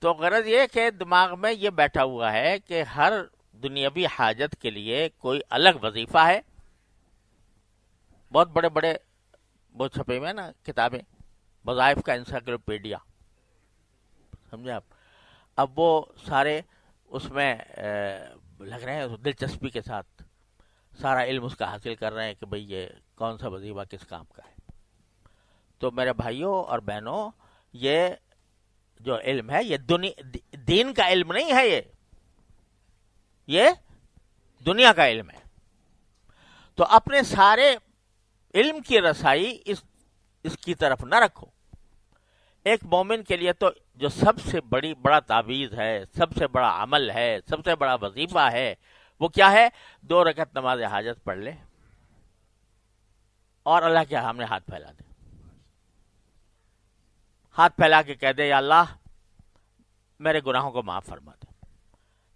تو غرض یہ کہ دماغ میں یہ بیٹھا ہوا ہے کہ ہر دنیاوی حاجت کے لیے کوئی الگ وظیفہ ہے. بہت بڑے بڑے وہ چھپے ہوئے ہیں نا کتابیں، وظائف کا انسائکلوپیڈیا، سمجھے آپ. اب وہ سارے اس میں لگ رہے ہیں دلچسپی کے ساتھ سارا علم اس کا حاصل کر رہے ہیں کہ بھئی یہ کون سا وظیفہ کس کام کا ہے. تو میرے بھائیوں اور بہنوں، یہ جو علم ہے یہ دین کا علم نہیں ہے، یہ دنیا کا علم ہے. تو اپنے سارے علم کی رسائی اس کی طرف نہ رکھو. ایک مومن کے لیے تو جو سب سے بڑا تعویذ ہے، سب سے بڑا عمل ہے، سب سے بڑا وظیفہ ہے، وہ کیا ہے؟ 2 رکعت نماز حاجت پڑھ لے اور اللہ کے سامنے ہاتھ پھیلا دے. ہاتھ پھیلا کے کہہ دے یا اللہ میرے گناہوں کو معاف فرما دے.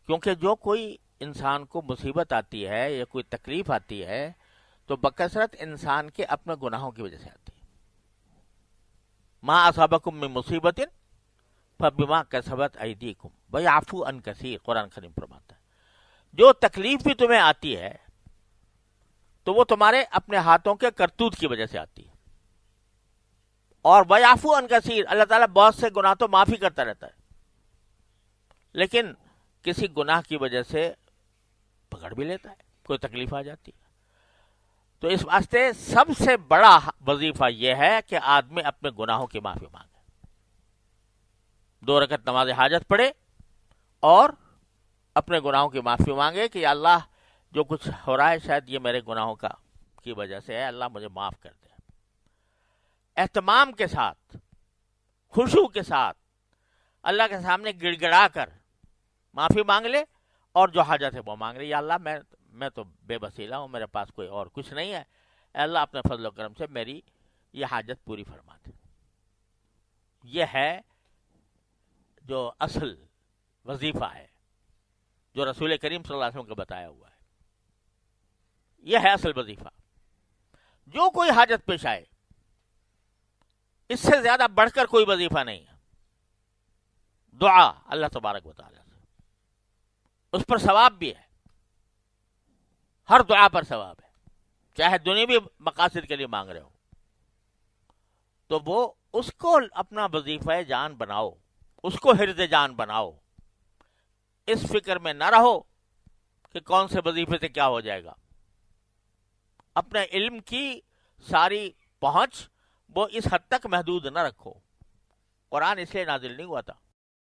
کیونکہ جو کوئی انسان کو مصیبت آتی ہے یا کوئی تکلیف آتی ہے تو بکثرت انسان کے اپنے گناہوں کی وجہ سے آتی ہے. ما اصابکم من مصیبت فبما کسبت ایدیکم ویعفو عن کثیر، قرآن کریم فرماتا ہے جو تکلیف بھی تمہیں آتی ہے تو وہ تمہارے اپنے ہاتھوں کے کرتوت کی وجہ سے آتی ہے. اور ویعفو عن کثیر، اللہ تعالیٰ بہت سے گناہ تو معافی کرتا رہتا ہے، لیکن کسی گناہ کی وجہ سے پکڑ بھی لیتا ہے، کوئی تکلیف آ جاتی ہے. تو اس واسطے سب سے بڑا وظیفہ یہ ہے کہ آدمی اپنے گناہوں کی معافی مانگے، 2 رکعت نماز حاجت پڑھے اور اپنے گناہوں کی معافی مانگے کہ یا اللہ جو کچھ ہو رہا ہے شاید یہ میرے گناہوں کی وجہ سے ہے، اللہ مجھے معاف کر دے. اہتمام کے ساتھ، خشوع کے ساتھ اللہ کے سامنے گڑ گڑا کر معافی مانگ لے اور جو حاجت ہے وہ مانگ لے. یا اللہ میں تو بے وسیلہ ہوں، میرے پاس کوئی اور کچھ نہیں ہے، اے اللہ اپنے فضل و کرم سے میری یہ حاجت پوری فرما دے. یہ ہے جو اصل وظیفہ ہے جو رسول کریم صلی اللہ علیہ وسلم کا بتایا ہوا ہے. یہ ہے اصل وظیفہ. جو کوئی حاجت پیش آئے اس سے زیادہ بڑھ کر کوئی وظیفہ نہیں ہے. دعا اللہ تبارک و تعالی سے، اس پر ثواب بھی ہے، ہر دعا پر ثواب ہے، چاہے دنیوی مقاصد کے لیے مانگ رہے ہو تو وہ اس کو اپنا وظیفہ جان بناؤ، اس کو حرز جان بناؤ. اس فکر میں نہ رہو کہ کون سے وظیفے سے کیا ہو جائے گا. اپنے علم کی ساری پہنچ وہ اس حد تک محدود نہ رکھو. قرآن اس لیے نازل نہیں ہوا تھا